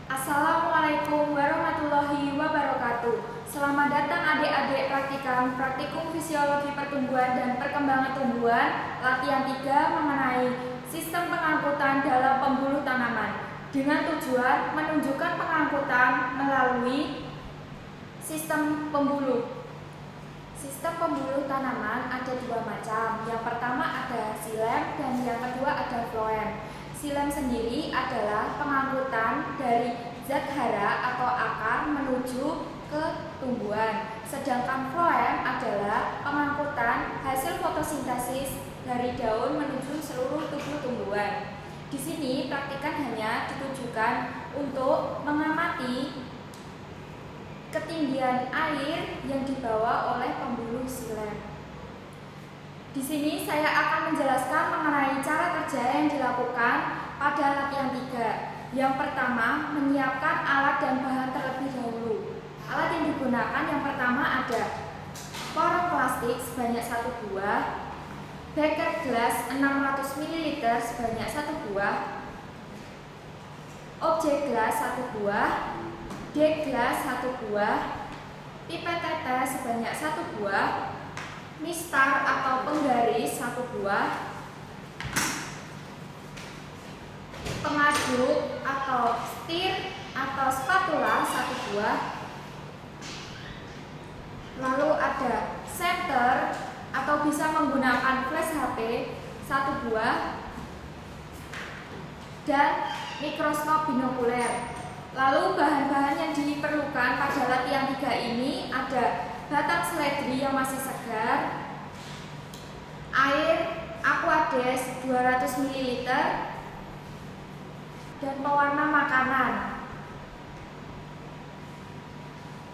Assalamualaikum warahmatullahi wabarakatuh. Selamat datang adik-adik praktikum fisiologi pertumbuhan dan perkembangan tumbuhan latihan 3 mengenai sistem pengangkutan dalam pembuluh tanaman dengan tujuan menunjukkan pengangkutan melalui sistem pembuluh. Sistem pembuluh tanaman ada dua macam. Yang pertama ada xilem dan yang kedua ada floem. Xilem sendiri adalah pengangkutan dari zat hara atau akar menuju ke tumbuhan. Sedangkan floem adalah pengangkutan hasil fotosintesis dari daun menuju seluruh tubuh tumbuhan. Di sini praktikan hanya ditujukan untuk mengamati ketinggian air yang dibawa oleh pembuluh xilem. Di sini saya akan menjelaskan mengenai cara kerja yang dilakukan pada latihan 3. Yang pertama, menyiapkan alat dan bahan terlebih dahulu. Alat yang digunakan yang pertama ada porong plastik sebanyak 1 buah, beker gelas 600 ml sebanyak 1 buah, objek gelas 1 buah, dek gelas 1 buah, pipet tetes sebanyak 1 buah, mistar atau penggaris 1 buah, pengaduk atau setir atau spatula 1 buah, lalu ada senter atau bisa menggunakan flash HP 1 buah, dan mikroskop binokuler. Lalu bahan-bahan yang diperlukan pada latihan 3 ini ada batang seledri yang masih segar, air Aquades 200 ml, dan pewarna makanan.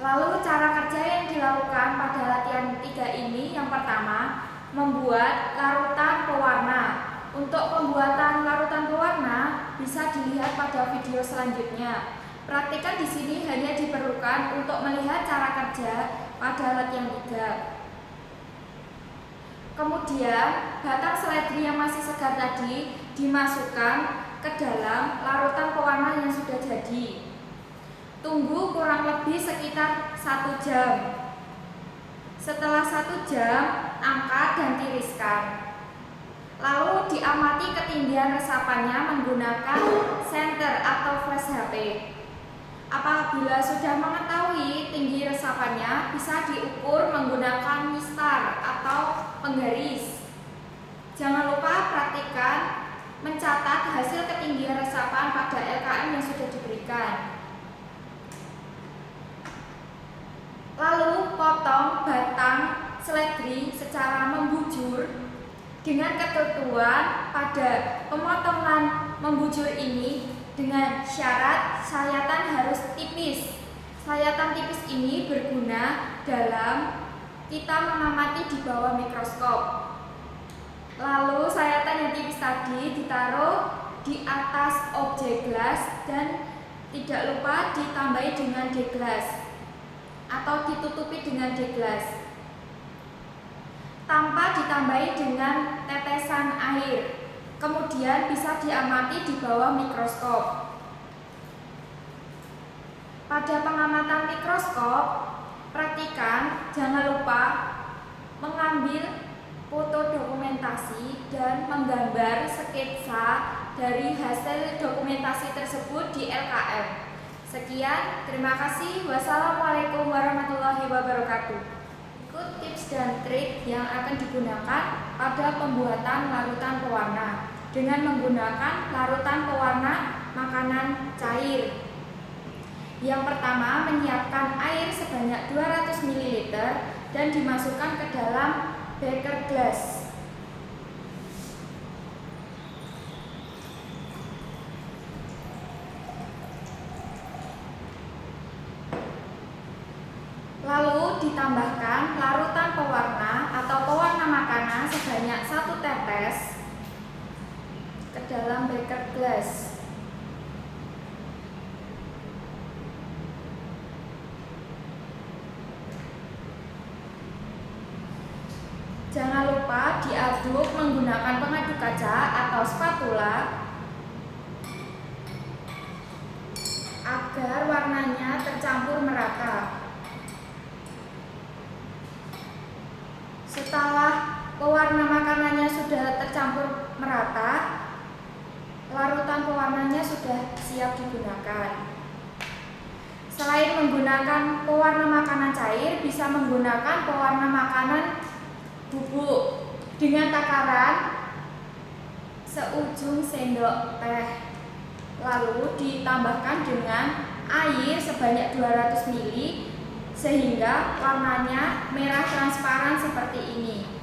Lalu cara kerja yang dilakukan pada latihan 3 ini yang pertama, membuat larutan pewarna. Untuk pembuatan larutan pewarna bisa dilihat pada video selanjutnya. Praktikan di sini hanya diperlukan untuk melihat cara kerja pada latihan 3. Kemudian, batang seledri yang masih segar tadi dimasukkan ke dalam larutan pewarna yang sudah jadi. Tunggu kurang lebih sekitar 1 jam. Setelah 1 jam, angkat dan tiriskan. Lalu diamati ketinggian resapannya menggunakan senter atau flash HP. Apabila sudah mengetahui tinggi resapannya, bisa diukur menggunakan mistar atau penggaris. Jangan lupa praktikkan mencatat hasil ketinggian resapan pada LKM yang sudah diberikan. Lalu potong batang seledri secara membujur. Dengan ketentuan pada pemotongan membujur ini dengan syarat sayatan harus tipis. Sayatan tipis ini berguna dalam kita mengamati di bawah mikroskop. Lalu sayatan yang tipis tadi ditaruh di atas objek gelas dan tidak lupa ditambahi dengan deglas atau ditutupi dengan deglas tanpa ditambahi dengan tetesan air. Kemudian bisa diamati di bawah mikroskop. Pada pengamatan mikroskop, praktikan jangan lupa mengambil foto dokumentasi dan menggambar sketsa dari hasil dokumentasi tersebut di LKM. Sekian, terima kasih. Wassalamualaikum warahmatullahi wabarakatuh. Ikut tips dan trik yang akan digunakan pada pembuatan larutan pewarna dengan menggunakan larutan pewarna makanan cair. Yang pertama, menyiapkan air sebanyak 200 ml dan dimasukkan ke dalam beker gelas. Lalu ditambahkan larutan pewarna atau pewarna makanan sebanyak 1 tetes ke dalam beker gelas. Jangan lupa diaduk menggunakan pengaduk kaca atau spatula agar warnanya tercampur merata. Setelah pewarna makanannya sudah tercampur merata, larutan pewarnanya sudah siap digunakan. Selain menggunakan pewarna makanan cair, bisa menggunakan pewarna makanan bubuk dengan takaran seujung sendok teh. Lalu ditambahkan dengan air sebanyak 200 ml sehingga warnanya merah transparan seperti ini.